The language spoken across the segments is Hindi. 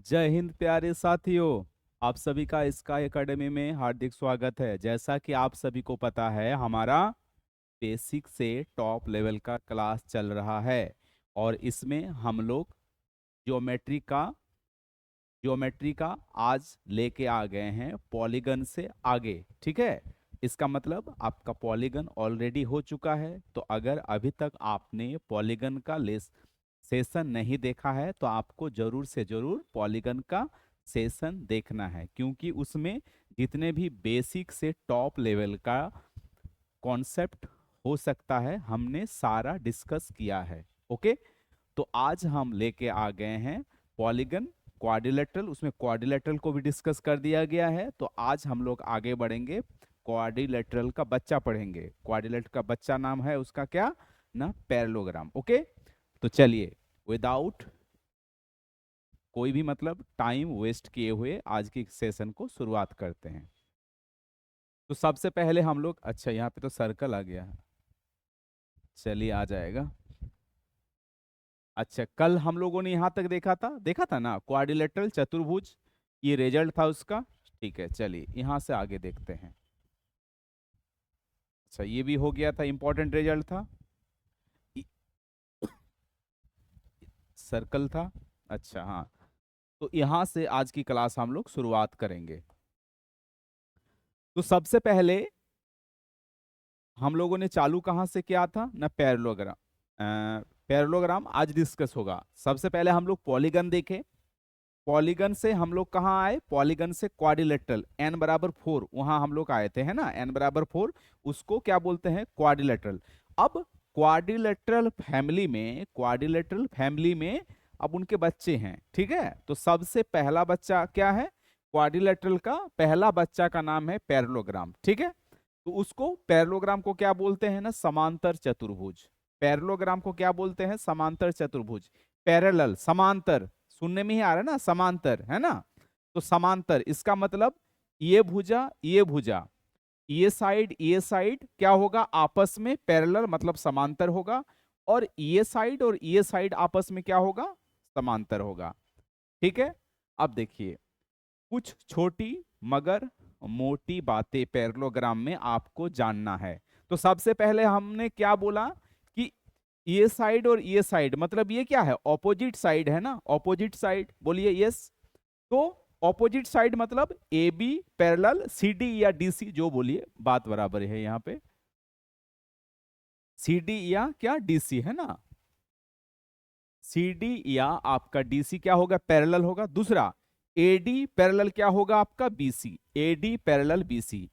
जय हिंद प्यारे साथियों। आप सभी का स्काई एकेडमी में हार्दिक स्वागत है। जैसा कि आप सभी को पता है, हमारा बेसिक से टॉप लेवल का क्लास चल रहा है और इसमें हम लोग ज्योमेट्री का ज्योमेट्री का आज लेके आ गए हैं पॉलीगन से आगे। ठीक है, इसका मतलब आपका पॉलीगन ऑलरेडी हो चुका है। तो अगर अभी तक आपने पॉलीगन का लेस सेशन नहीं देखा है तो आपको जरूर से जरूर पॉलीगन का सेशन देखना है, क्योंकि उसमें जितने भी बेसिक से टॉप लेवल का कॉन्सेप्ट हो सकता है हमने सारा डिस्कस किया है। ओके, तो आज हम लेके आ गए हैं पॉलीगन क्वाड्रिलेटरल। उसमें क्वाड्रिलेटरल को भी डिस्कस कर दिया गया है। तो आज हम लोग आगे बढ़ेंगे, क्वाड्रिलेटरल का बच्चा पढ़ेंगे। क्वाड्रिलेटरल का बच्चा नाम है उसका क्या ना, पैरेललोग्राम। ओके, तो चलिए विदाउट कोई भी मतलब टाइम वेस्ट किए हुए आज की सेशन को शुरुआत करते हैं। तो सबसे पहले हम लोग, अच्छा यहाँ पे तो सर्कल आ गया है, चलिए आ जाएगा। अच्छा, कल हम लोगों ने यहां तक देखा था ना, क्वाड्रिलेटरल चतुर्भुज, ये रिजल्ट था उसका। ठीक है, चलिए यहां से आगे देखते हैं। अच्छा, ये भी हो गया था, इंपॉर्टेंट रिजल्ट था, सर्कल था। अच्छा हाँ, तो यहां से आज की क्लास हम लोग शुरुआत करेंगे। तो सबसे पहले हम लोगों ने चालू कहाँ से किया था ना, पैरेललोग्राम। पैरेललोग्राम आज डिस्कस होगा। सबसे पहले हम लोग पॉलीगन देखे, पॉलीगन से हम लोग कहाँ आए, पॉलीगन से क्वाड्रिलेटरल n बराबर 4 वहां हम लोग आए थे, है ना, n बराबर 4, उसको क्या बोलते हैं, क्वाड्रिलेटरल। अब क्वाड्रिलेटरल फैमिली में अब उनके बच्चे हैं। ठीक है, तो सबसे पहला बच्चा क्या है, क्वाड्रिलेटरल का पहला बच्चा का नाम है पैरेललोग्राम। ठीक है, तो उसको पैरेललोग्राम को क्या बोलते हैं ना, समांतर चतुर्भुज। पैरेललोग्राम को क्या बोलते हैं, समांतर चतुर्भुज। पैरेलल समांतर, सुनने में ही आ रहा है ना, समांतर, है ना। तो समांतर इसका मतलब ये भुजा ये साइड क्या होगा, आपस में पैरेलल मतलब समांतर होगा, और ये साइड आपस में क्या होगा, समांतर होगा। ठीक है, अब देखिए कुछ छोटी मगर मोटी बातें पैरेललोग्राम में आपको जानना है। तो सबसे पहले हमने क्या बोला कि ये साइड और ये साइड मतलब ये क्या है, ऑपोजिट साइड है ना, ऑपोजिट साइड, बोलिए यस। तो ऑपोजिट साइड मतलब A B parallel C D या डी सी, जो बोलिए बात बराबर है यहाँ पे, सी डी या क्या डी सी, है ना। सी डी या आपका डी सी क्या होगा, पैरेलल होगा। दूसरा एडी पैरेलल क्या होगा आपका, बीसी, एडी पैरेलल बीसी।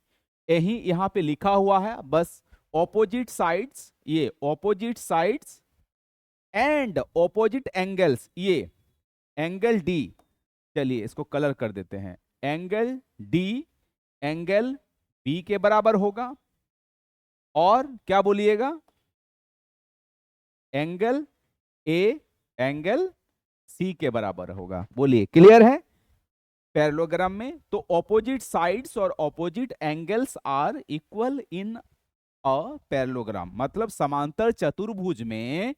यही यहाँ पे लिखा हुआ है बस, ऑपोजिट साइड्स, ये opposite sides and opposite angles, ये एंगल डी, चलिए इसको कलर कर देते हैं, एंगल डी एंगल बी के बराबर होगा, और क्या बोलिएगा, एंगल ए एंगल सी के बराबर होगा। बोलिए क्लियर है। पैरेललोग्राम में तो ऑपोजिट साइड्स और opposite angles are equal in a parallelogram, मतलब समांतर चतुर्भुज में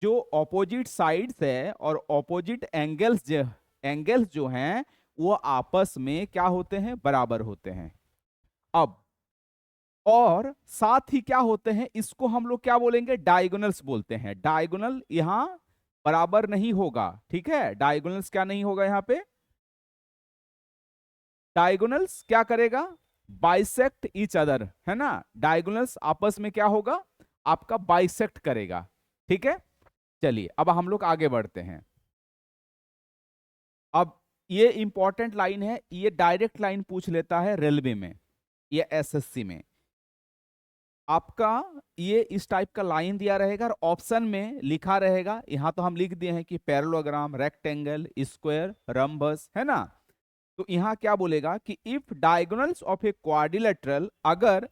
जो ऑपोजिट साइड्स है और ऑपोजिट एंगल्स जो हैं वो आपस में क्या होते हैं, बराबर होते हैं। अब और साथ ही क्या होते हैं, इसको हम लोग क्या बोलेंगे, डायगोनल्स बोलते हैं। डायगोनल यहां बराबर नहीं होगा, ठीक है, डायगोनल्स क्या नहीं होगा यहां पे, डायगोनल्स क्या करेगा, बाइसेक्ट ईच अदर, है ना। डायगोनल्स आपस में क्या होगा, आपका बाइसेक्ट करेगा। ठीक है, चलिए अब हम लोग आगे बढ़ते हैं। अब ये इंपॉर्टेंट लाइन है, ये डायरेक्ट लाइन पूछ लेता है रेलवे में या एसएससी में। आपका ये इस टाइप का लाइन दिया रहेगा और ऑप्शन में लिखा रहेगा, यहां तो हम लिख दिए हैं कि पैरेललोग्राम, रेक्टेंगल, स्क्वायर, रम्बस, है ना। तो यहां क्या बोलेगा कि if diagonals of a quadrilateral, अगर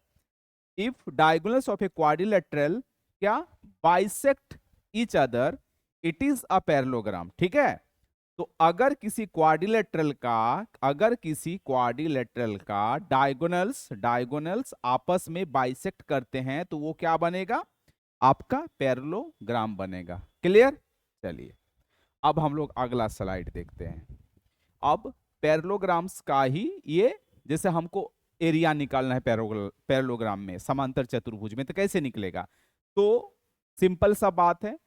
if diagonals of a quadrilateral क्या bisect each other, it is a parallelogram. ठीक है, तो अगर किसी क्वाड्रिलेटरल का डायगोनल्स डायगोनल्स आपस में बाइसेक्ट करते हैं तो वो क्या बनेगा, आपका पैरेललोग्राम बनेगा। क्लियर, चलिए अब हम लोग अगला स्लाइड देखते हैं। अब पैरेललोग्राम्स का ही ये, जैसे हमको एरिया निकालना है पैरेललोग्राम में, समांतर चतुर्भुज में, तो कैसे निकलेगा? तो सिंपल सा बात है।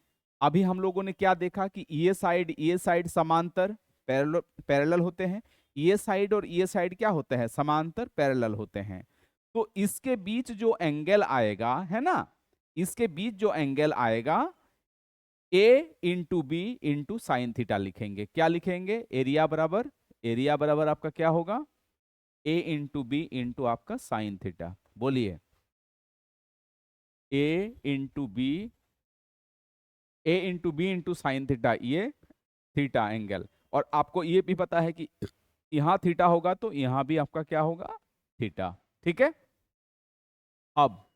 अभी हम लोगों ने क्या देखा कि ये साइड समांतर पैरेलल होते हैं, ये साइड और ये साइड क्या होते हैं? समांतर पैरेलल होते हैं। तो इसके बीच जो एंगल आएगा, है ना, इसके बीच जो एंगल आएगा, A into B into sine theta लिखेंगे। क्या लिखेंगे? एरिया बराबर आपका क्या होगा? ए इंटू बी इंटू आपका साइन थीटा। बोलिए, A into B, A into B into sine theta, ये थीटा एंगल। और आपको ये भी पता है कि यहां थीटा होगा तो यहां भी आपका क्या होगा? थीटा। ठीक है। अब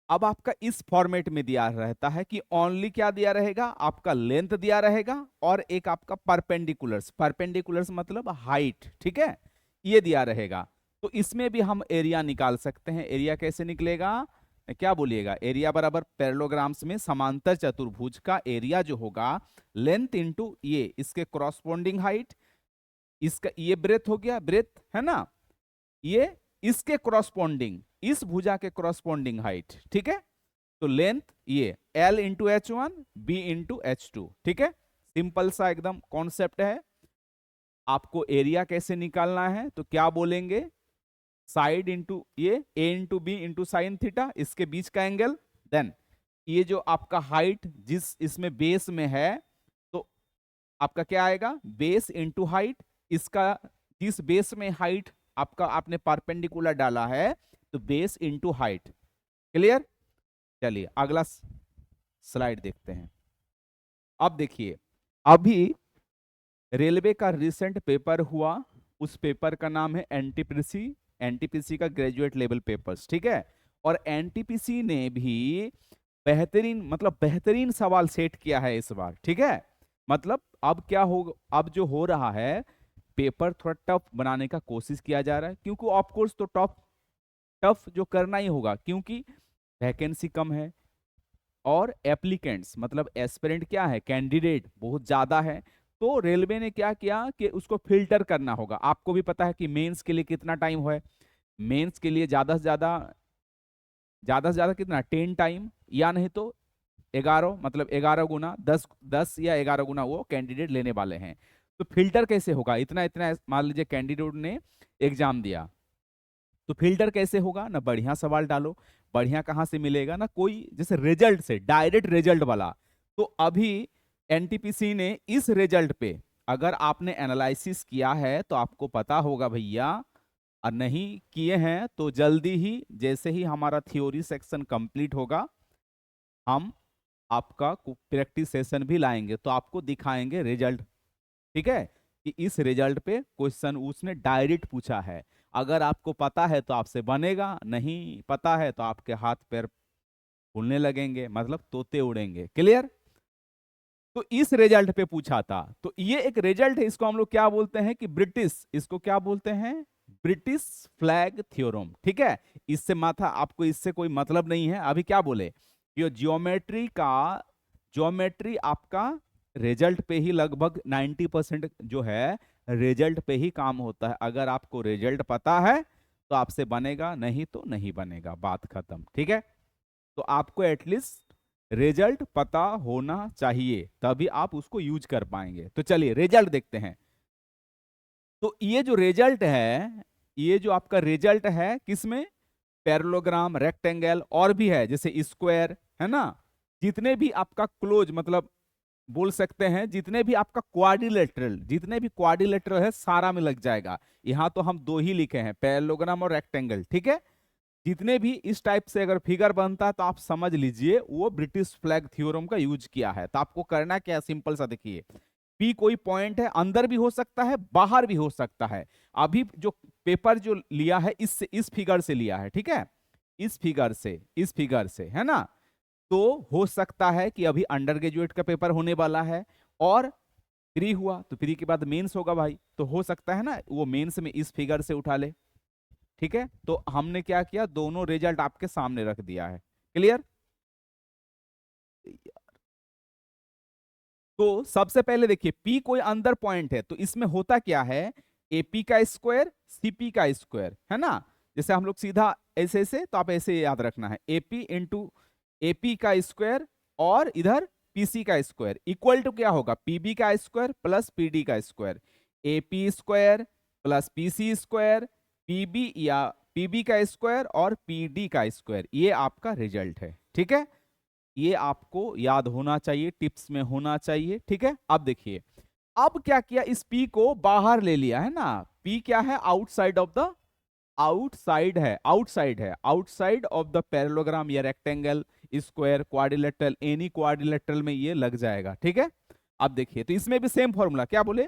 आपका इस फॉर्मेट में दिया रहता है कि ओनली क्या दिया रहेगा? आपका लेंथ दिया रहेगा और एक आपका परपेंडिकुलर्स मतलब हाइट। ठीक है, ये दिया रहेगा। तो इसमें भी हम एरिया निकाल सकते हैं। एरिया कैसे निकलेगा? क्या बोलिएगा? एरिया बराबर पैरेललोग्राम्स में समांतर चतुर्भुज का एरिया जो होगा, लेंथ इंटू ये इसके क्रॉसपोंडिंग हाइट, इसका ये ब्रेथ हो गया, ब्रेथ है ना, ये इसके क्रॉसपोंडिंग, इस भुजा के क्रॉसपोंडिंग हाइट। ठीक है, तो लेंथ ये L into H1 B into H2। ठीक है, सिंपल सा एकदम कॉन्सेप्ट है। आपको एरिया कैसे निकालना है तो क्या बोलेंगे? साइड इंटू ये A into B into sine theta, इसके बीच का एंगल, देन ये जो आपका हाइट जिस इसमें बेस में है, तो आपका क्या आएगा? बेस इंटू हाइट, इसका जिस बेस में हाइट आपका आपने परपेंडिकुलर डाला है, तो बेस इंटू हाइट। क्लियर? चलिए अगला स्लाइड देखते हैं। अब देखिए, अभी रेलवे का रिसेंट पेपर हुआ, उस पेपर का नाम है एनटीपीसी, एनटीपीसी का ग्रेजुएट लेवल पेपर्स। ठीक है, और एनटीपीसी ने भी बेहतरीन मतलब बेहतरीन सवाल सेट किया है इस बार। ठीक है, मतलब अब क्या हो, अब जो हो रहा है, पेपर थोड़ा टफ बनाने का कोशिश किया जा रहा है, क्योंकि ऑफ कोर्स तो टफ टफ जो करना ही होगा, क्योंकि वैकेंसी कम है और एप्लीकेंट्स मतलब एस्पिरेंट क्या है, कैंडिडेट बहुत ज्यादा है। तो रेलवे ने क्या किया कि उसको फिल्टर करना होगा। आपको भी पता है कि मेंस के लिए कितना टाइम है, मेंस के लिए ज्यादा से ज्यादा कितना 10 टाइम, या नहीं तो 11, मतलब 11 गुना 10 या 11 गुना वो कैंडिडेट लेने वाले हैं। तो फिल्टर कैसे होगा? इतना इतना मान लीजिए कैंडिडेट ने एग्जाम दिया, तो फिल्टर कैसे होगा? ना बढ़िया सवाल डालो, बढ़िया कहां से मिलेगा? ना कोई जैसे रिजल्ट से डायरेक्ट रिजल्ट वाला। तो अभी एनटीपीसी ने इस रिजल्ट पे अगर आपने एनालिसिस किया है तो आपको पता होगा भैया, और नहीं किए हैं तो जल्दी ही जैसे ही हमारा थ्योरी सेक्शन कंप्लीट होगा, हम आपका प्रैक्टिस सेशन भी लाएंगे, तो आपको दिखाएंगे रिजल्ट। ठीक है, कि इस रिजल्ट पे क्वेश्चन उसने डायरेक्ट पूछा है। अगर आपको पता है तो आपसे बनेगा, नहीं पता है तो आपके हाथ पैर फूलने लगेंगे, मतलब तोते उड़ेंगे। क्लियर? तो इस रिजल्ट पे पूछा था, तो ये एक रिजल्ट है, इसको हम लोग क्या बोलते हैं कि ब्रिटिश, इसको क्या बोलते हैं? British flag theorem. ठीक है, इससे माथा आपको इससे कोई मतलब नहीं है। अभी क्या बोले? ये ज्योमेट्री आपका रिजल्ट पे ही लगभग 90% जो है रिजल्ट पे ही काम होता है। अगर आपको रिजल्ट पता है तो आपसे बनेगा, नहीं तो नहीं बनेगा, बात खत्म। ठीक है, तो आपको एटलीस्ट रिजल्ट पता होना चाहिए, तभी आप उसको यूज कर पाएंगे। तो चलिए रिजल्ट देखते हैं। तो ये जो रिजल्ट है, ये जो आपका रिजल्ट है किसमें? पैरेललोग्राम, रेक्टेंगल और भी है, जैसे स्क्वायर, है ना, जितने भी आपका क्लोज मतलब बोल सकते हैं, जितने भी आपका क्वाड्रिलेटरल, जितने भी क्वाड्रिलेटरल है सारा में लग जाएगा। यहां तो हम दो ही लिखे हैं, पैरेललोग्राम और रेक्टेंगल। ठीक है, जितने भी इस टाइप से अगर फिगर बनता है तो आप समझ लीजिए वो ब्रिटिश फ्लैग थ्योरम का यूज किया है। तो आपको करना क्या है, सिंपल सा देखिए, पी कोई पॉइंट है, अंदर भी हो सकता है बाहर भी हो सकता है। अभी जो पेपर जो लिया है इस फिगर से लिया है। ठीक है, इस फिगर से है ना, तो हो सकता है कि अभी अंडर ग्रेजुएट का पेपर होने वाला है और प्री हुआ, तो प्री के बाद मेंस होगा भाई, तो हो सकता है ना वो मेंस में इस फिगर से उठा ले। ठीक है, तो हमने क्या किया, दोनों रिजल्ट आपके सामने रख दिया है। क्लियर? तो सबसे पहले देखिए P कोई अंदर पॉइंट है, तो इसमें होता क्या है, AP का स्क्वायर CP का स्क्वायर, है ना। जैसे हम लोग सीधा ऐसे ऐसे, तो आप ऐसे याद रखना है, AP इंटू AP का स्क्वायर और इधर PC का स्क्वायर इक्वल टू क्या होगा, PB का स्क्वायर प्लस PD का square. AP square plus PC square, PB या PB का स्क्वायर और PD का स्क्वायर, ये आपका रिजल्ट है। ठीक है, ये आपको याद होना चाहिए, टिप्स में होना चाहिए। ठीक है, अब देखिए, अब क्या किया, इस P को बाहर ले लिया, है ना। P क्या है, आउटसाइड ऑफ द, आउटसाइड है, आउटसाइड ऑफ द पैरेललोग्राम या rectangle, square, quadrilateral, any quadrilateral में ये लग जाएगा। ठीक है, अब देखिए, तो इसमें भी सेम फॉर्मूला, क्या बोले,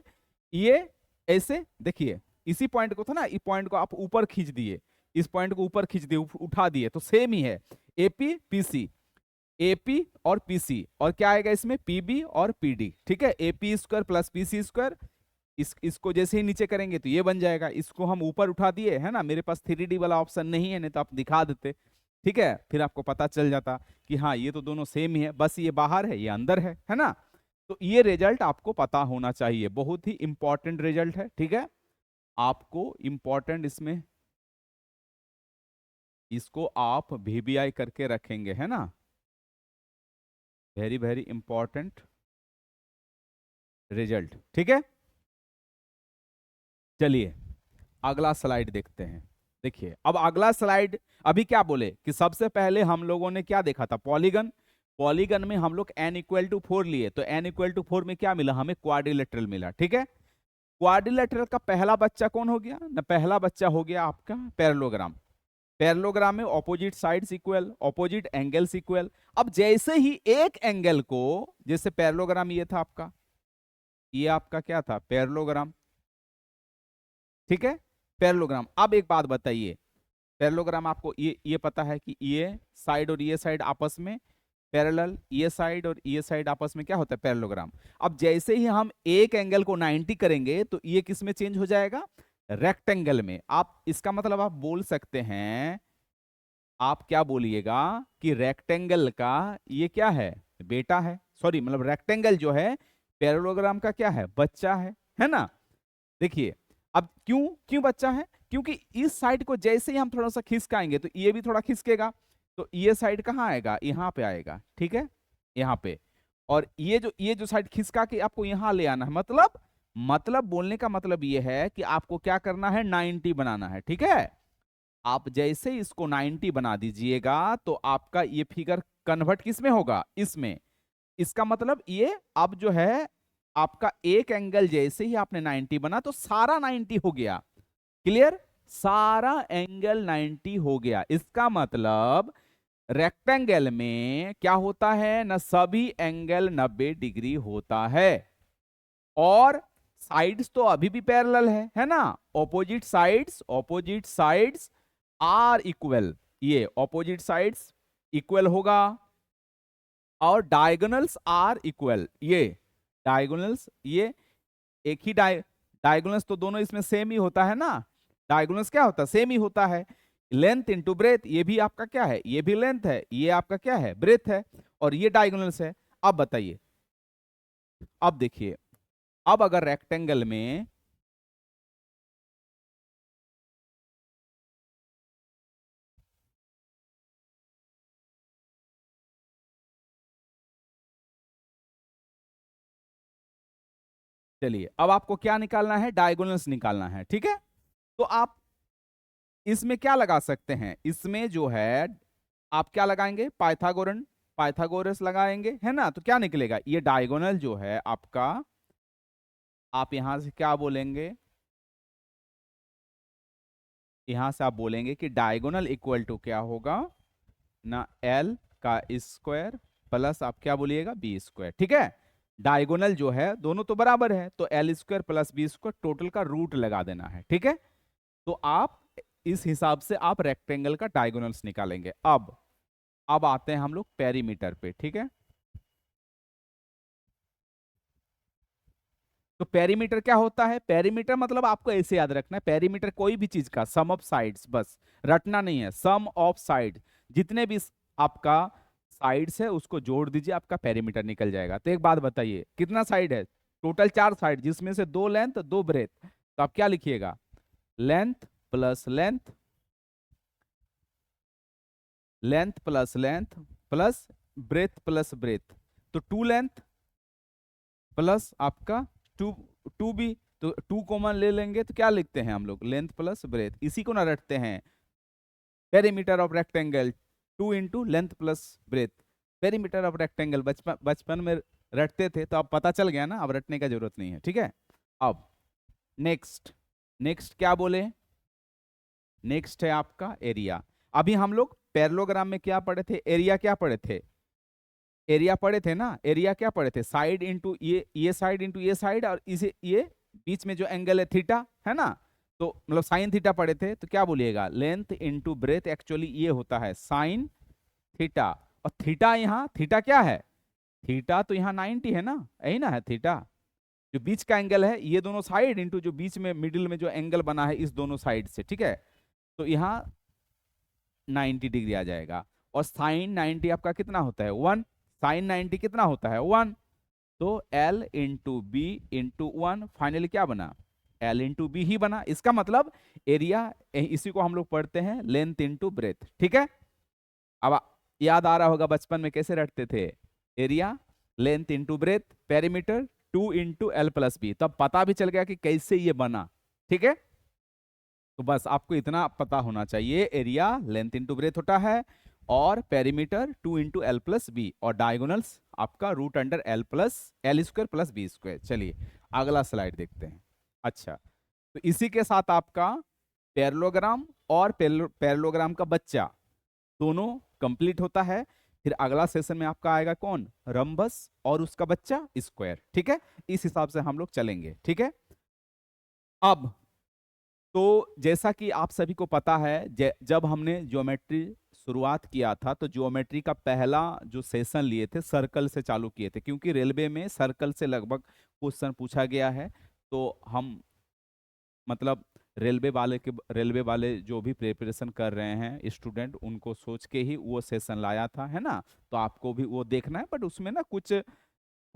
ये ऐसे देखिए, इसी पॉइंट को था ना, इस पॉइंट को आप ऊपर खींच दिए, इस पॉइंट को ऊपर खींच दिए, उठा दिए, तो सेम ही है, एपी पीसी, एपी और पीसी, और क्या आएगा इसमें, पीबी और पीडी। ठीक है, AP square plus PC square, इसको जैसे ही नीचे करेंगे तो ये बन जाएगा, इसको हम ऊपर उठा दिए, है ना, मेरे पास 3D वाला ऑप्शन नहीं है, नहीं तो आप दिखा देते। ठीक है, फिर आपको पता चल जाता कि हाँ ये तो दोनों सेम ही है, बस ये बाहर है ये अंदर है ना। तो ये रिजल्ट आपको पता होना चाहिए, बहुत ही इंपॉर्टेंट रिजल्ट है। ठीक है, आपको इंपॉर्टेंट इसमें, इसको आप VBI करके रखेंगे, है ना, वेरी वेरी इंपॉर्टेंट रिजल्ट। ठीक है, चलिए अगला स्लाइड देखते हैं। देखिए, अब अगला स्लाइड, अभी क्या बोले कि सबसे पहले हम लोगों ने क्या देखा था, पॉलीगन। पॉलीगन में हम लोग n=4 लिए, तो n=4 में क्या मिला हमें, क्वाड्रिलेटरल मिला। ठीक है, क्वाड्रिलेटरल का पहला बच्चा कौन हो गया ना, पहला बच्चा हो गया आपका पैरेललोग्राम। पैरेललोग्राम में opposite sides equal, opposite angles equal. अब जैसे ही एक एंगल को, जैसे पैरेललोग्राम ये था आपका, ये आपका क्या था, पैरेललोग्राम। ठीक है, पैरेललोग्राम। अब एक बात बताइए, पैरेललोग्राम आपको ये पता है कि ये साइड और ये साइड आपस में पैरेलल, ये साइड और ये साइड आपस में क्या होता है, पैरेललोग्राम। अब जैसे ही हम एक एंगल को 90 करेंगे तो ये किस में चेंज हो जाएगा, रेक्टेंगल में। आप इसका मतलब आप बोल सकते हैं, आप क्या बोलिएगा कि रेक्टेंगल का ये क्या है, बेटा है, सॉरी मतलब रेक्टेंगल जो है पैरेललोग्राम का क्या है, बच्चा है ना। देखिए, अब क्यों क्यों बच्चा है, क्योंकि इस साइड को जैसे ही हम थोड़ा सा खिसकाएंगे तो ये भी थोड़ा खिसकेगा, तो ये साइड कहाँ आएगा, यहाँ पे आएगा। ठीक है, यहाँ पे, और ये जो साइड खिसका के आपको यहाँ ले आना है, मतलब बोलने का मतलब ये है कि आपको क्या करना है, 90 बनाना है। ठीक है, आप जैसे ही इसको 90 बना दीजिएगा तो आपका ये फिगर कन्वर्ट किस में होगा, इसमें। इसका मतलब ये अब जो है आपका एक एंगल जैसे ही आपने 90 बना तो सारा 90 हो गया, क्लियर, सारा एंगल 90 हो गया। इसका मतलब रेक्टेंगल में क्या होता है ना, सभी एंगल 90 डिग्री होता है, और साइड्स तो अभी भी पैरेलल है ना, ऑपोजिट साइड्स आर इक्वल, ये ऑपोजिट साइड्स इक्वल होगा, और डायगोनल्स आर इक्वल, ये डायगोनल्स, ये एक ही डायगोनल्स तो दोनों इसमें सेम ही होता है ना, डायगोनल्स क्या होता है, सेम ही होता है। लेंथ इंटू ब्रेथ, ये भी आपका क्या है, ये भी लेंथ है, ये आपका क्या है, ब्रेथ है, और ये डायगोनल्स है। अब बताइए, अब देखिए, अब अगर रेक्टेंगल में चलिए, अब आपको क्या निकालना है, डायगोनल्स निकालना है। ठीक है, तो आप इसमें क्या लगा सकते हैं, इसमें जो है आप क्या लगाएंगे, पाइथागोरस लगाएंगे, है ना। तो क्या निकलेगा, ये डायगोनल जो है आपका, आप यहां से क्या बोलेंगे, यहां से आप बोलेंगे कि डायगोनल इक्वल टू क्या होगा ना, एल का स्क्वायर प्लस आप क्या बोलिएगा, बी स्क्वायर। ठीक है, डायगोनल जो है दोनों तो बराबर है, तो L square plus B square total का रूट लगा देना है। ठीक है, तो आप इस हिसाब से आप रेक्टेंगल का डायगोनल्स निकालेंगे। अब आते हैं हम लोग पेरीमीटर पे। ठीक है, तो पेरीमीटर क्या होता है, पेरीमीटर मतलब आपको ऐसे याद रखना है, पेरीमीटर कोई भी चीज का सम ऑफ साइड्स, बस रटना नहीं है, सम ऑफ साइड, जितने भी आपका साइड्स है उसको जोड़ दीजिए, आपका पेरीमीटर निकल जाएगा। तो एक बात बताइए, कितना साइड है? टोटल 4 साइड, जिसमें से 2 लेंथ 2 ब्रेथ। तो आप क्या लिखिएगा? Length plus length, length plus length plus breadth plus breadth. तो 2 लेंथ प्लस आपका 2 2 भी, तो 2 कॉमन ले लेंगे तो क्या लिखते हैं हम लोग? Length plus breadth. इसी को ना रटते हैं perimeter of rectangle 2 into length plus breadth. Perimeter of rectangle बचपन बचपन में रटते थे, तो अब पता चल गया ना, अब रटने का जरूरत नहीं है, ठीक है। अब नेक्स्ट, नेक्स्ट क्या बोले? नेक्स्ट है आपका एरिया। अभी हम लोग पैरेललोग्राम में क्या पढ़े थे? एरिया क्या पढ़े थे? एरिया पढ़े थे ना। एरिया क्या पढ़े थे? साइड इंटू ये साइड इंटू ये साइड, और इसे ये बीच में जो एंगल है थीटा, है ना। तो मतलब साइन थीटा पढ़े थे, तो क्या बोलिएगा? लेंथ इंटू ब्रेथ, एक्चुअली ये होता है साइन थीटा। और थीटा यहाँ, थीटा क्या है? थीटा तो यहाँ 90 है ना, यही ना है थीटा। जो बीच का एंगल है, ये दोनों साइड इंटू जो बीच में मिडिल में जो एंगल बना है इस दोनों साइड से, ठीक है। तो यहाँ 90 डिग्री आ जाएगा। और साइन 90 आपका कितना होता है? 1। साइन 90 कितना होता है? 1। तो L into B into 1, finally क्या बना? L इंटू बी ही बना। इसका मतलब एरिया, इसी को हम लोग पढ़ते हैं लेंथ इंटू ब्रेथ, ठीक है। अब याद आ रहा होगा बचपन में कैसे रटते थे? Area length into breadth, perimeter 2 into L plus B. तब पता भी चल गया कि कैसे ये बना, ठीक है। तो बस आपको इतना पता होना चाहिए, एरिया लेंथ इंटू ब्रेथ होता है, और perimeter 2 into L plus B, और डायगोनल्स आपका root under L plus L square plus B square. चलिए अगला स्लाइड देखते हैं। अच्छा, तो इसी के साथ आपका पैरेललोग्राम और पैरेललोग्राम का बच्चा दोनों कंप्लीट होता है। फिर अगला सेशन में आपका आएगा कौन? रंबस और उसका बच्चा स्क्वायर, ठीक है। इस हिसाब से हम लोग चलेंगे, ठीक है। अब तो जैसा कि आप सभी को पता है, जब हमने ज्योमेट्री शुरुआत किया था, तो ज्योमेट्री का पहला जो सेशन लिए थे सर्कल से चालू किए थे, क्योंकि रेलवे में सर्कल से लगभग क्वेश्चन पूछा गया है। तो हम मतलब रेलवे वाले जो भी प्रिपरेशन कर रहे हैं स्टूडेंट, उनको सोच के ही वो सेशन लाया था, है ना। तो आपको भी वो देखना है, बट उसमें ना कुछ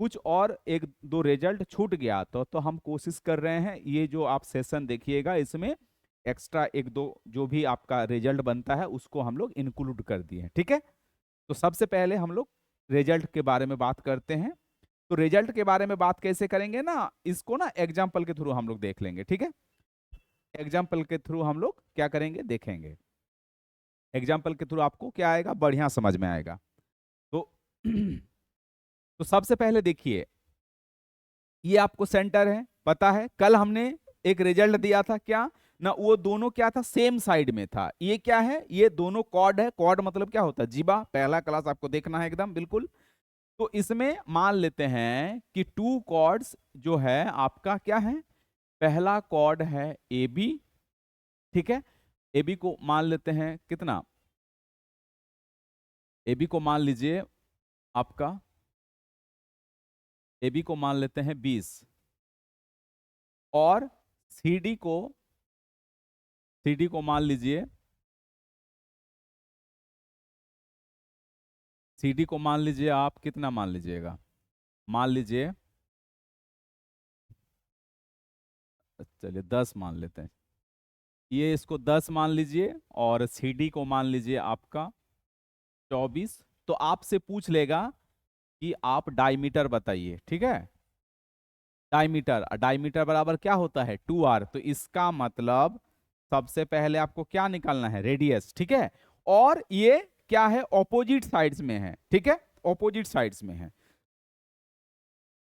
कुछ और एक दो रिजल्ट छूट गया, तो हम कोशिश कर रहे हैं ये जो आप सेशन देखिएगा इसमें एक्स्ट्रा एक दो जो भी आपका रिजल्ट बनता है उसको हम लोग इंक्लूड कर दिए हैं, ठीक है। तो सबसे पहले हम लोग रिजल्ट के बारे में बात करते हैं। तो रिजल्ट के बारे में बात कैसे करेंगे ना, इसको ना एग्जाम्पल के थ्रू हम लोग देख लेंगे, ठीक है। एग्जाम्पल के थ्रू हम लोग क्या करेंगे, देखेंगे। एग्जाम्पल के थ्रू आपको क्या आएगा, बढ़िया समझ में आएगा। तो तो सबसे पहले देखिए, ये आपको सेंटर है, पता है कल हमने एक रिजल्ट दिया था क्या ना, वो दोनों क्या था, सेम साइड में था। ये क्या है, ये दोनों कॉर्ड है। कॉर्ड मतलब क्या होता है? जीवा। पहला क्लास आपको देखना है एकदम बिल्कुल। तो इसमें मान लेते हैं कि 2 कॉर्ड्स जो है आपका क्या है, पहला कॉर्ड है ए बी, ठीक है। ए बी को मान लेते हैं कितना? ए बी को मान लीजिए आपका, ए बी को मान लेते हैं 20, और सी डी को, सी डी को मान लीजिए, सी डी को मान लीजिए आप कितना मान लीजिएगा? मान लीजिए, चलिए 10 मान लेते हैं। ये इसको 10 मान लीजिए, और सी डी को मान लीजिए आपका 24। तो आपसे पूछ लेगा कि आप डायमीटर बताइए, ठीक है। डायमीटर, डायमीटर बराबर क्या होता है? 2r। तो इसका मतलब सबसे पहले आपको क्या निकालना है? रेडियस, ठीक है। और ये क्या है? ऑपोजिट साइड्स में है, ठीक है। ऑपोजिट साइड्स में है।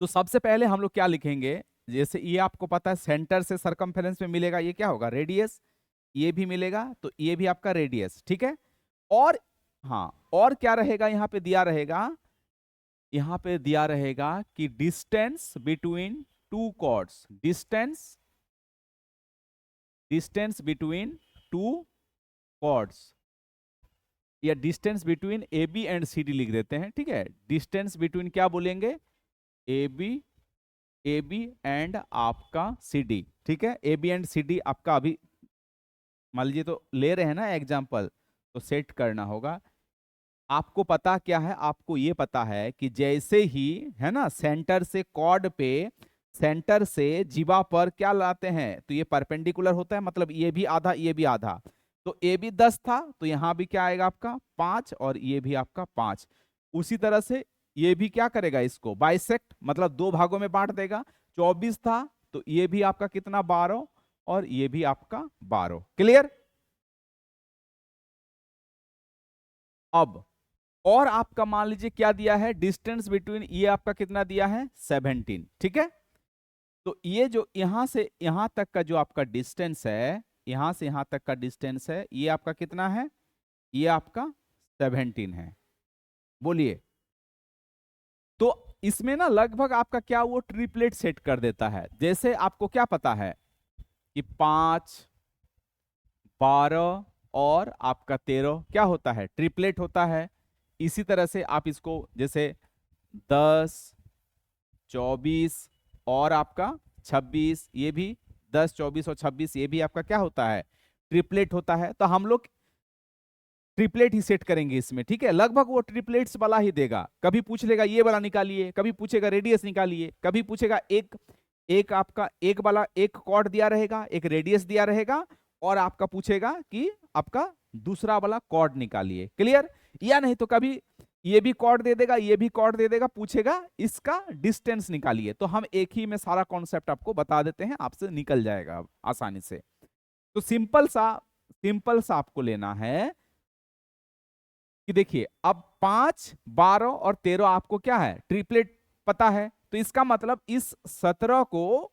तो सबसे पहले हम लोग क्या लिखेंगे, जैसे ये आपको पता है सेंटर से सरकमफेरेंस में मिलेगा, ये क्या होगा? रेडियस। ये भी मिलेगा, तो ये भी आपका रेडियस, ठीक है। और हाँ, और क्या रहेगा यहाँ पे दिया रहेगा? यहाँ पे दिया रहेगा कि distance between 2 chords, distance, distance between 2 chords, या distance between A B and C D लिख देते हैं, ठीक है। डिस्टेंस बिटवीन क्या बोलेंगे? A B, A B and आपका सी डी, ठीक है। A B and C D आपका अभी मान लीजिए तो ले रहे हैं ना एग्जाम्पल, तो सेट करना होगा। आपको पता क्या है, आपको ये पता है कि जैसे ही है ना सेंटर से कॉर्ड पे, सेंटर से जीवा पर क्या लाते हैं, तो ये परपेंडिकुलर होता है, मतलब ये भी आधा ये भी आधा। तो ये भी 10 था, तो यहां भी क्या आएगा आपका 5, और ये भी आपका 5। उसी तरह से ये भी क्या करेगा, इसको बाइसेक्ट, मतलब दो भागों में बांट देगा। 24 था, तो ये भी आपका कितना 12, और ये भी आपका 12। क्लियर। अब और आपका मान लीजिए क्या दिया है, डिस्टेंस बिटवीन, ये आपका कितना दिया है 17। ठीक है, तो ये जो यहां से यहां तक का जो आपका डिस्टेंस है, यहां से यहां तक का डिस्टेंस है, ये आपका कितना है, ये आपका 17 है। बोलिए। तो इसमें ना लगभग आपका क्या वो ट्रिपलेट सेट कर देता है। जैसे आपको क्या पता है कि 5, 12 और आपका 13 क्या होता है, ट्रिपलेट होता है। इसी तरह से आप इसको जैसे 10, 24 और आपका 26, ये भी 10, 24 और 26, ये भी आपका क्या होता है, ट्रिपलेट होता है। तो हम लोग ट्रिपलेट ही सेट करेंगे इसमें। ठीक है, लगभग वो ट्रिपलेट्स वाला ही देगा। कभी पूछ लेगा ये वाला निकालिए, कभी पूछेगा रेडियस निकालिए, कभी पूछेगा एक एक आपका एक वाला एक कॉर्ड दिया रहेगा, एक रेडियस दिया रहेगा, और आपका पूछेगा कि आपका दूसरा वाला कॉर्ड निकालिए। क्लियर। या नहीं तो कभी ये भी कॉर्ड दे देगा, ये भी कॉर्ड दे देगा, पूछेगा इसका डिस्टेंस निकालिए। तो हम एक ही में सारा कॉन्सेप्ट आपको बता देते हैं, आपसे निकल जाएगा आसानी से। तो सिंपल सा आपको लेना है कि देखिए अब 5, 12 और 13 आपको क्या है, ट्रिपलेट पता है। तो इसका मतलब इस 17 को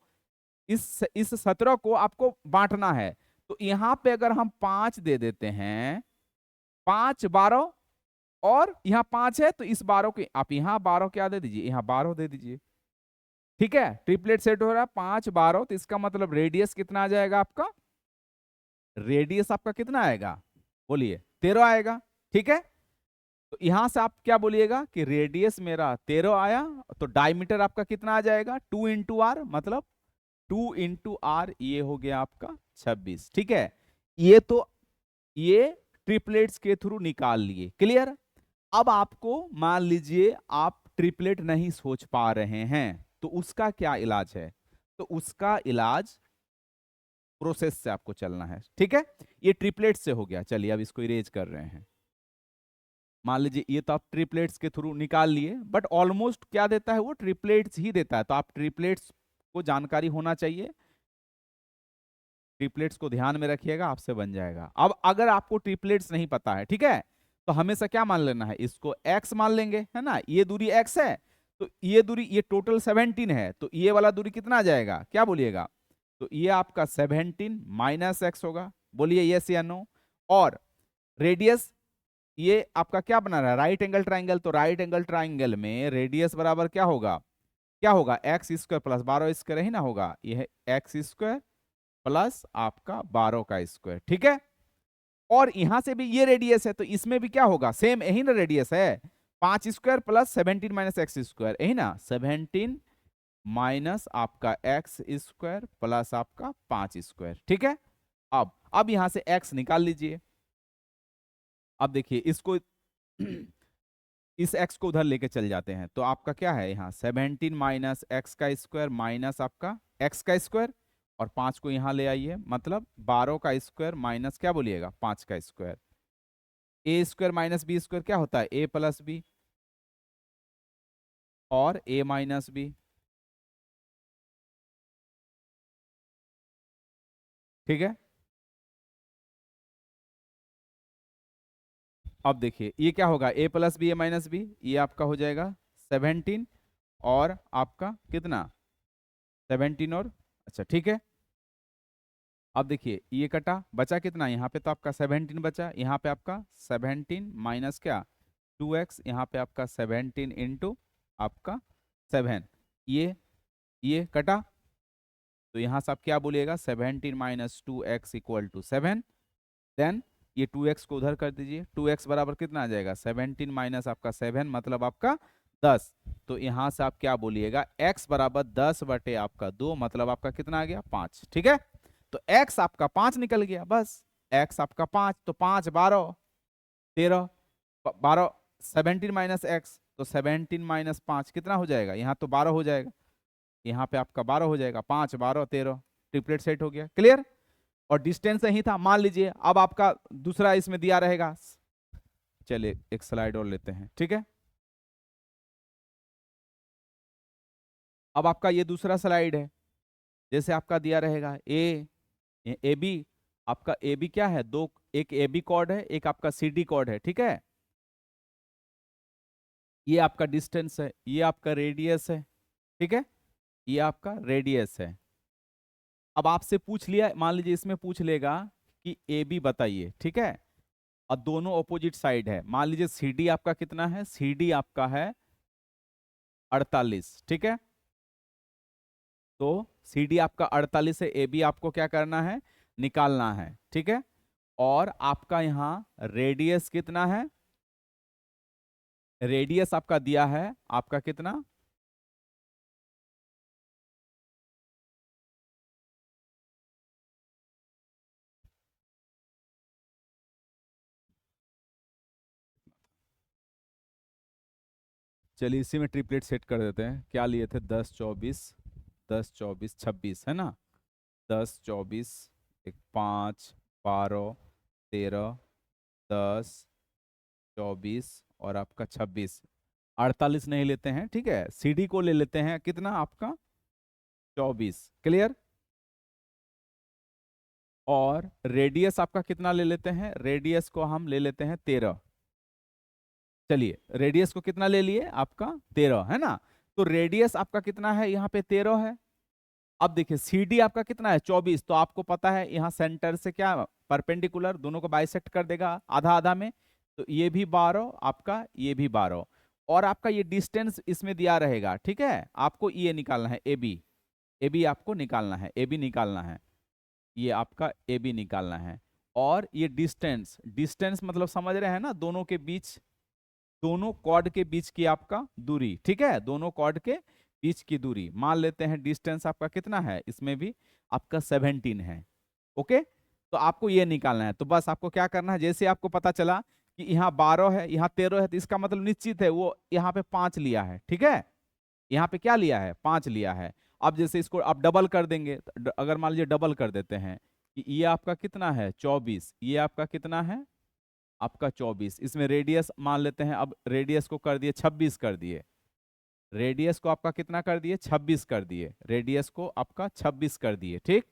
इस 17 को आपको बांटना है। तो यहां पे अगर हम 5 दे देते हैं, 5, 12 और यहां 5 है, तो इस 12 के आप यहां 12 क्या दे दीजिए, यहां 12 दे दीजिए। ठीक है, ट्रिपलेट सेट हो रहा है 5, 12। तो इसका मतलब रेडियस कितना आ जाएगा आपका, रेडियस आपका कितना आएगा, बोलिए 13 आएगा। ठीक है, तो यहां से आप क्या बोलिएगा कि रेडियस मेरा 13 आया, तो डायमीटर आपका कितना आ जाएगा 2 इंटू आर, मतलब 2 इंटू आर, ये हो गया आपका 26। ठीक है, ये तो ये ट्रिपलेट्स के थ्रू निकाल लिए। क्लियर। अब आपको मान लीजिए आप ट्रिपलेट नहीं सोच पा रहे हैं, तो उसका क्या इलाज है, तो उसका इलाज प्रोसेस से आपको चलना है। ठीक है, ये ट्रिपलेट से हो गया। चलिए अब इसको इरेज कर रहे हैं। मान लीजिए ये तो आप ट्रिपलेट्स के थ्रू निकाल लिए, बट ऑलमोस्ट क्या देता है वो ट्रिपलेट्स ही देता है। तो आप ट्रिपलेट्स को जानकारी होना चाहिए, ट्रिपलेट्स को ध्यान में रखिएगा, आपसे बन जाएगा। अब अगर आपको ट्रिपलेट्स नहीं पता है, ठीक है, तो हमेशा क्या मान लेना है, इसको x मान लेंगे, है ना, ये दूरी x है, तो ये दूरी, ये टोटल 17 है, तो ये वाला दूरी कितना आ जाएगा, क्या बोलिएगा, तो ये आपका 17 माइनस x होगा। बोलिए यस या नो। और रेडियस ये आपका क्या बना रहा है, राइट एंगल ट्राइंगल, तो राइट एंगल ट्राइंगल में रेडियस बराबर क्या होगा, क्या होगा, एक्स स्क्वायर प्लस 12 स्क्वायर ही ना होगा, ये है एक्स स्क्वायर प्लस आपका 12 का स्क्वायर। ठीक है, और यहां से भी ये रेडियस है, तो इसमें भी क्या होगा, सेम यही ना रेडियस है, 5 square plus 17 minus x square, यही ना, 17 माइनस आपका एक्स स्क्वायर प्लस आपका 5 स्क्वायर। ठीक है, अब यहां से एक्स निकाल लीजिए। अब देखिए इसको इस x को उधर लेके चल जाते हैं, तो आपका क्या है यहाँ 17 माइनस एक्स का स्क्वायर माइनस आपका x का स्क्वायर, और 5 को यहाँ ले आइए, मतलब 12 का स्क्वायर माइनस क्या बोलिएगा 5 का square. A square minus B square क्या होता है, a प्लस बी और a माइनस बी। ठीक है, अब देखिए ये क्या होगा, a plus B, a minus B, ये आपका हो जाएगा 17 और आपका कितना 17 और, अच्छा ठीक है। अब देखिए ये कटा, बचा कितना, यहाँ पे तो आपका 17 बचा, यहाँ पे आपका 17 माइनस क्या 2x, यहाँ पे आपका 17 इंटू आपका 7, ये कटा, तो यहाँ से आप क्या बोलिएगा 17 minus 2x equal to 7। Then ये 2x को उधर कर दीजिए, 2x बराबर कितना आ जाएगा 17 माइनस आपका 7, मतलब आपका 10। तो यहाँ से आप क्या बोलिएगा x बराबर 10 बटे आपका 2, मतलब आपका कितना आ गया 5। ठीक है, तो x आपका 5 निकल गया, बस x आपका 5, तो 5, 12, 13, 12 17 माइनस एक्स, तो 17 माइनस 5 कितना हो जाएगा, यहाँ तो 12 हो जाएगा, यहाँ पे आपका 12 हो जाएगा, 5 12 13, ट्रिपलेट सेट हो गया, क्लियर। और डिस्टेंस यही था, मान लीजिए अब आपका दूसरा इसमें दिया रहेगा। चलिए एक स्लाइड और लेते हैं, ठीक है। अब आपका ये दूसरा स्लाइड है, जैसे आपका दिया रहेगा ए बी, आपका ए बी क्या है, दो, एक ए बी कॉर्ड है, एक आपका सी डी कॉर्ड है, ठीक है। ये आपका डिस्टेंस है, ये आपका रेडियस है, ठीक है, ये आपका रेडियस है। अब आपसे पूछ लिया, मान लीजिए इसमें पूछ लेगा कि ए बी बताइए, ठीक है, और दोनों ऑपोजिट साइड है। मान लीजिए सी डी आपका कितना है, सी डी आपका है 48, ठीक है। तो सी डी आपका 48 है, ए बी आपको क्या करना है, निकालना है, ठीक है। और आपका यहाँ रेडियस कितना है, रेडियस आपका दिया है आपका कितना, चलिए इसी में ट्रिपलेट सेट कर देते हैं। क्या लिए थे, 10 24, 10 24 26 है ना, 10 24, एक 5 12 13, 10 24 और आपका 26, 48 नहीं लेते हैं, ठीक है, सीडी को ले लेते हैं कितना आपका 24, क्लियर। और रेडियस आपका कितना ले लेते हैं, रेडियस को हम ले लेते हैं 13। चलिए रेडियस को कितना ले लिए आपका 13 है ना, तो रेडियस आपका कितना है, यहाँ पे 13 है। अब देखिए सी डी आपका कितना है 24, तो आपको पता है यहाँ सेंटर से क्या परपेंडिकुलर, दोनों को बाइसेक्ट कर देगा आधा आधा में, तो ये भी 12 आपका, ये भी 12, और आपका ये डिस्टेंस इसमें दिया रहेगा, ठीक है। आपको ये निकालना है ए बी, ए बी आपको निकालना है, ए बी निकालना है, ये आपका ए बी निकालना है। और ये डिस्टेंस, डिस्टेंस मतलब समझ रहे हैं ना, दोनों के बीच, दोनों कॉर्ड के बीच की आपका दूरी, ठीक है, दोनों कॉर्ड के बीच की दूरी मान लेते हैं। डिस्टेंस आपका कितना है, इसमें भी आपका 17 है, ओके। तो आपको ये निकालना है, तो बस आपको क्या करना है, जैसे आपको पता चला कि यहाँ 12 है, यहाँ 13 है, तो इसका मतलब निश्चित है वो यहाँ पे 5 लिया है, ठीक है, यहाँ पे क्या लिया है, 5 लिया है। अब जैसे इसको आप डबल कर देंगे, अगर मान लीजिए डबल कर देते हैं कि ये आपका कितना है 24, ये आपका कितना है आपका 24, इसमें रेडियस मान लेते हैं, अब रेडियस को कर दिए 26 कर दिए, रेडियस को आपका कितना कर दिए 26 कर दिए, रेडियस को आपका 26 कर दिए, ठीक,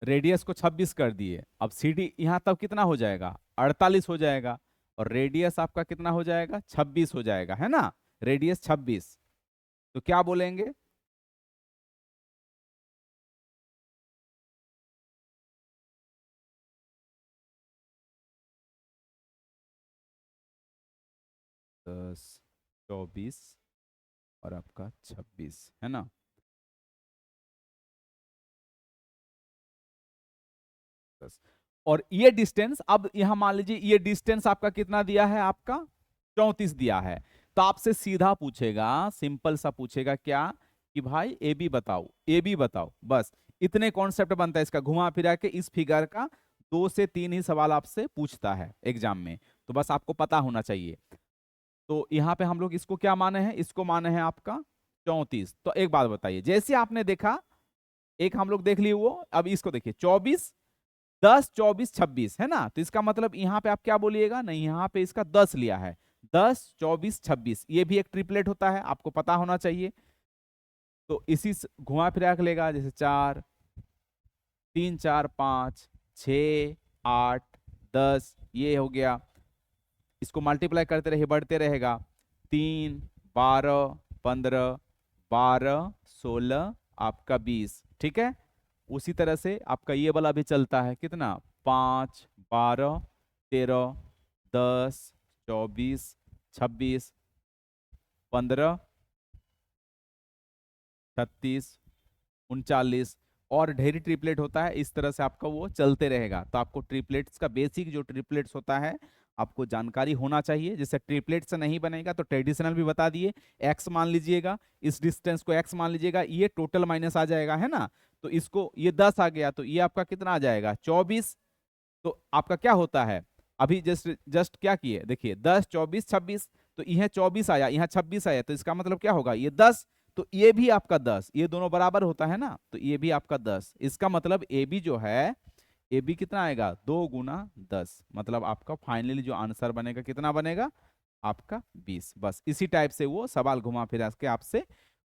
रेडियस को 26 कर दिए। अब सी डी यहाँ तब कितना हो जाएगा 48 हो जाएगा, और रेडियस आपका कितना हो जाएगा 26 हो जाएगा, है ना, रेडियस 26। तो क्या बोलेंगे, दस 24 और आपका 26 है ना। बस। और ये डिस्टेंस, अब यहां मान लीजिए ये डिस्टेंस आपका कितना दिया है, आपका 34 दिया है। तो आपसे सीधा पूछेगा, सिंपल सा पूछेगा क्या, कि भाई ए बी बताओ, ए बी बताओ, बस इतने कॉन्सेप्ट बनता है इसका, घुमा फिरा के इस फिगर का 2 से 3 ही सवाल आपसे पूछता है एग्जाम में, तो बस आपको पता होना चाहिए। तो यहाँ पे हम लोग इसको क्या माने हैं, इसको माने हैं आपका 34। तो एक बात बताइए, जैसे आपने देखा, एक हम लोग देख लिए वो, अब इसको देखिए 24 10 24 26 है ना, तो इसका मतलब यहाँ पे आप क्या बोलिएगा, नहीं यहाँ पे इसका 10 लिया है, 10 24 26, ये भी एक ट्रिपलेट होता है, आपको पता होना चाहिए। तो इसी घुमा फिरा के लेगा, जैसे 4 3 4 5 6 8 10, ये हो गया, इसको मल्टीप्लाई करते रहिए, बढ़ते रहेगा, 3 12 15 12 16 आपका 20, ठीक है। उसी तरह से आपका ये वाला भी चलता है, कितना 5 12 13 10 24 26 15 36 39, और ढेरी ट्रिपलेट होता है, इस तरह से आपका वो चलते रहेगा। तो आपको ट्रिपलेट्स का बेसिक जो ट्रिपलेट्स होता है आपको जानकारी होना चाहिए। जैसे ट्रिपलेट से नहीं बनेगा तो ट्रेडिशनल भी बता दिए, एक्स मान लीजिएगा, इस डिस्टेंस को एक्स मान लीजिएगा, ये टोटल माइनस आ जाएगा, है ना। तो इसको ये 10 आ गया, तो ये आपका कितना आ जाएगा 24। तो आपका क्या होता है, अभी जस्ट जस्ट क्या किए, देखिए 10 24 26, तो यह 24 आया, यहाँ 26 आया, तो इसका मतलब क्या होगा, ये 10, तो ये भी आपका 10, ये दोनों बराबर होता है ना, तो ये भी आपका 10। इसका मतलब ए बी जो है, ए बी कितना आएगा, 2 × 10, मतलब आपका फाइनली जो आंसर बनेगा कितना बनेगा, आपका 20। बस इसी टाइप से वो सवाल घुमा फिरा के आपसे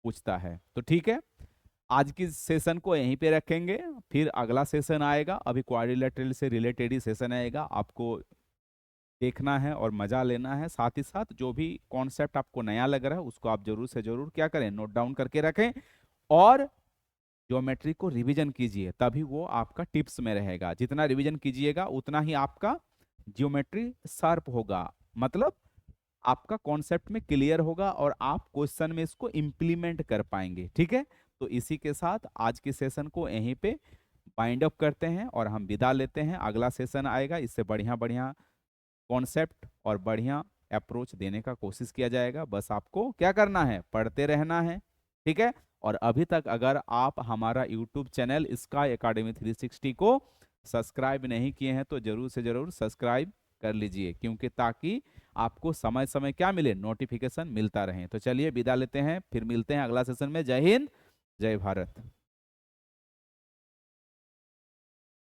पूछता है। तो ठीक है, आज की सेशन को यहीं पे रखेंगे, फिर अगला सेशन आएगा, अभी क्वाड्रिलेटरल से रिलेटेड ही सेशन आएगा, आपको देखना है और मजा लेना है। साथ ही साथ जो भी कॉन्सेप्ट आपको नया लग रहा है उसको आप जरूर से जरूर क्या करें, नोट डाउन करके रखें, और ज्योमेट्री को रिवीजन कीजिए, तभी वो आपका टिप्स में रहेगा। जितना रिवीजन कीजिएगा उतना ही आपका ज्योमेट्री शार्प होगा, मतलब आपका कॉन्सेप्ट में क्लियर होगा और आप क्वेश्चन में इसको इम्प्लीमेंट कर पाएंगे। ठीक है, तो इसी के साथ आज के सेशन को यहीं पे बाइंड अप करते हैं और हम विदा लेते हैं। अगला सेशन आएगा, इससे बढ़िया बढ़िया कॉन्सेप्ट और बढ़िया अप्रोच देने का कोशिश किया जाएगा। बस आपको क्या करना है, पढ़ते रहना है। ठीक है, और अभी तक अगर आप हमारा यूट्यूब चैनल स्काई एकेडमी 360 को सब्सक्राइब नहीं किए हैं तो जरूर से जरूर सब्सक्राइब कर लीजिए, क्योंकि ताकि आपको समय समय क्या मिले, नोटिफिकेशन मिलता रहे। तो चलिए विदा लेते हैं, फिर मिलते हैं अगला सेशन में। जय हिंद, जय भारत।